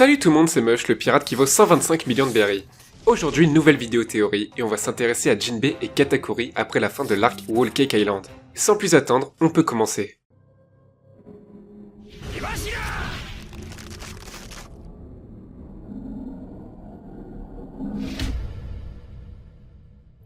Salut tout le monde, c'est Mush, le pirate qui vaut 125 millions de berries. Aujourd'hui, une nouvelle vidéo théorie, et on va s'intéresser à Jinbei et Katakuri après la fin de l'arc Whole Cake Island. Sans plus attendre, on peut commencer.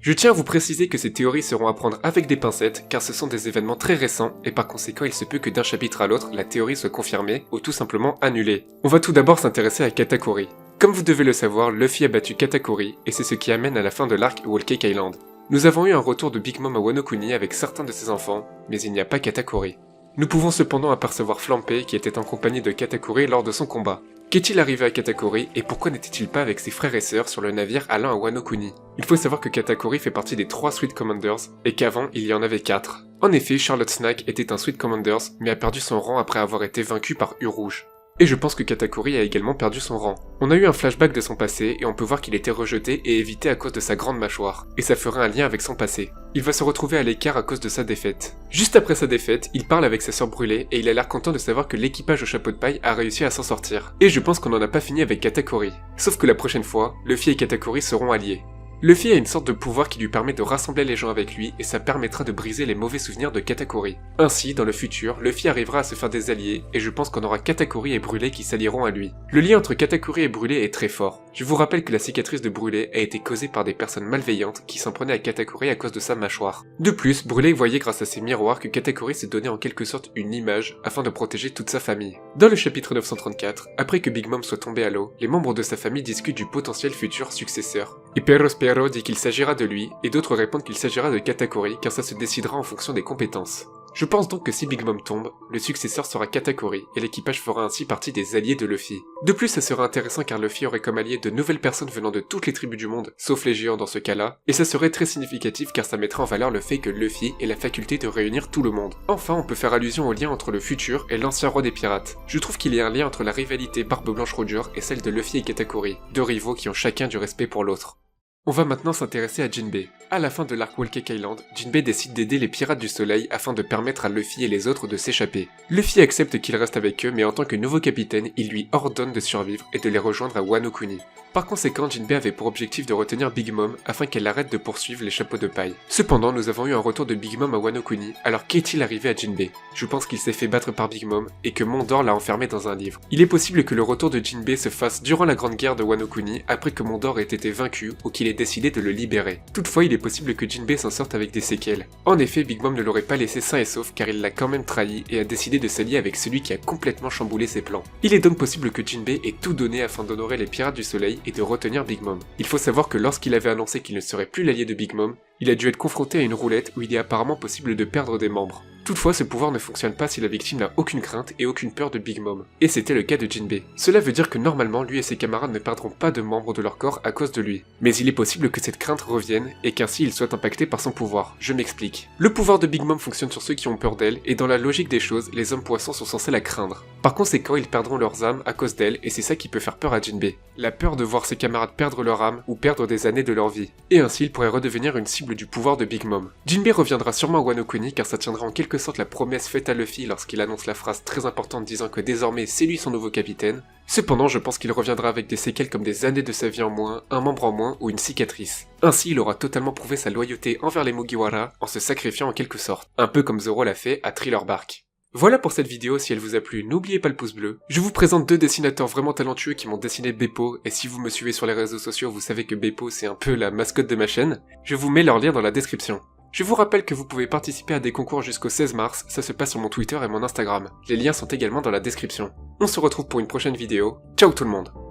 Je tiens à vous préciser que ces théories seront à prendre avec des pincettes, car ce sont des événements très récents, et par conséquent il se peut que d'un chapitre à l'autre, la théorie soit confirmée, ou tout simplement annulée. On va tout d'abord s'intéresser à Katakuri. Comme vous devez le savoir, Luffy a battu Katakuri, et c'est ce qui amène à la fin de l'arc Whole Cake Island. Nous avons eu un retour de Big Mom à Wano Kuni avec certains de ses enfants, mais il n'y a pas Katakuri. Nous pouvons cependant apercevoir Flampé qui était en compagnie de Katakuri lors de son combat. Qu'est-il arrivé à Katakuri et pourquoi n'était-il pas avec ses frères et sœurs sur le navire allant à Wano Kuni? Il faut savoir que Katakuri fait partie des 3 Sweet Commanders et qu'avant il y en avait 4. En effet, Charlotte Snack était un Sweet Commanders mais a perdu son rang après avoir été vaincu par U-Rouge. Et je pense que Katakuri a également perdu son rang. On a eu un flashback de son passé et on peut voir qu'il était rejeté et évité à cause de sa grande mâchoire, et ça ferait un lien avec son passé. Il va se retrouver à l'écart à cause de sa défaite. Juste après sa défaite, il parle avec sa sœur brûlée et il a l'air content de savoir que l'équipage au chapeau de paille a réussi à s'en sortir. Et je pense qu'on n'en a pas fini avec Katakuri. Sauf que la prochaine fois, Luffy et Katakuri seront alliés. Luffy a une sorte de pouvoir qui lui permet de rassembler les gens avec lui et ça permettra de briser les mauvais souvenirs de Katakuri. Ainsi, dans le futur, Luffy arrivera à se faire des alliés et je pense qu'on aura Katakuri et Brûlé qui s'allieront à lui. Le lien entre Katakuri et Brûlé est très fort. Je vous rappelle que la cicatrice de Brûlé a été causée par des personnes malveillantes qui s'en prenaient à Katakuri à cause de sa mâchoire. De plus, Brûlé voyait grâce à ses miroirs que Katakuri s'est donné en quelque sorte une image afin de protéger toute sa famille. Dans le chapitre 934, après que Big Mom soit tombé à l'eau, les membres de sa famille discutent du potentiel futur successeur. Et Pero dit qu'il s'agira de lui, et d'autres répondent qu'il s'agira de Katakuri car ça se décidera en fonction des compétences. Je pense donc que si Big Mom tombe, le successeur sera Katakuri, et l'équipage fera ainsi partie des alliés de Luffy. De plus, ça sera intéressant car Luffy aurait comme alliés de nouvelles personnes venant de toutes les tribus du monde, sauf les géants dans ce cas-là, et ça serait très significatif car ça mettrait en valeur le fait que Luffy ait la faculté de réunir tout le monde. Enfin, on peut faire allusion au lien entre le futur et l'ancien roi des pirates. Je trouve qu'il y a un lien entre la rivalité Barbe Blanche Roger et celle de Luffy et Katakuri, deux rivaux qui ont chacun du respect pour l'autre. On va maintenant s'intéresser à Jinbei. À la fin de l'arc Whole Cake Island, Jinbei décide d'aider les pirates du soleil afin de permettre à Luffy et les autres de s'échapper. Luffy accepte qu'il reste avec eux mais en tant que nouveau capitaine, il lui ordonne de survivre et de les rejoindre à Wano Kuni. Par conséquent, Jinbei avait pour objectif de retenir Big Mom afin qu'elle arrête de poursuivre les chapeaux de paille. Cependant, nous avons eu un retour de Big Mom à Wano Kuni, alors qu'est-il arrivé à Jinbei? Je pense qu'il s'est fait battre par Big Mom et que Mondor l'a enfermé dans un livre. Il est possible que le retour de Jinbei se fasse durant la grande guerre de Wano Kuni après que Mondor ait été vaincu ou qu'il ait décidé de le libérer. Toutefois, il est possible que Jinbei s'en sorte avec des séquelles. En effet, Big Mom ne l'aurait pas laissé sain et sauf car il l'a quand même trahi et a décidé de s'allier avec celui qui a complètement chamboulé ses plans. Il est donc possible que Jinbei ait tout donné afin d'honorer les pirates du soleil et de retenir Big Mom. Il faut savoir que lorsqu'il avait annoncé qu'il ne serait plus l'allié de Big Mom, il a dû être confronté à une roulette où il est apparemment possible de perdre des membres. Toutefois, ce pouvoir ne fonctionne pas si la victime n'a aucune crainte et aucune peur de Big Mom. Et c'était le cas de Jinbei. Cela veut dire que normalement, lui et ses camarades ne perdront pas de membres de leur corps à cause de lui. Mais il est possible que cette crainte revienne et qu'ainsi il soit impacté par son pouvoir. Je m'explique. Le pouvoir de Big Mom fonctionne sur ceux qui ont peur d'elle et dans la logique des choses, les hommes poissons sont censés la craindre. Par conséquent, ils perdront leurs âmes à cause d'elle et c'est ça qui peut faire peur à Jinbei. La peur de voir ses camarades perdre leur âme ou perdre des années de leur vie. Et ainsi, il pourrait redevenir une cible du pouvoir de Big Mom. Jinbei reviendra sûrement à Wano Kuni car ça tiendra en quelque sorte la promesse faite à Luffy lorsqu'il annonce la phrase très importante disant que désormais c'est lui son nouveau capitaine. Cependant, je pense qu'il reviendra avec des séquelles comme des années de sa vie en moins, un membre en moins ou une cicatrice. Ainsi, il aura totalement prouvé sa loyauté envers les Mugiwara en se sacrifiant en quelque sorte, un peu comme Zoro l'a fait à Thriller Bark. Voilà pour cette vidéo, si elle vous a plu, n'oubliez pas le pouce bleu. Je vous présente 2 dessinateurs vraiment talentueux qui m'ont dessiné Beppo, et si vous me suivez sur les réseaux sociaux, vous savez que Beppo c'est un peu la mascotte de ma chaîne. Je vous mets leur lien dans la description. Je vous rappelle que vous pouvez participer à des concours jusqu'au 16 mars, ça se passe sur mon Twitter et mon Instagram. Les liens sont également dans la description. On se retrouve pour une prochaine vidéo. Ciao tout le monde!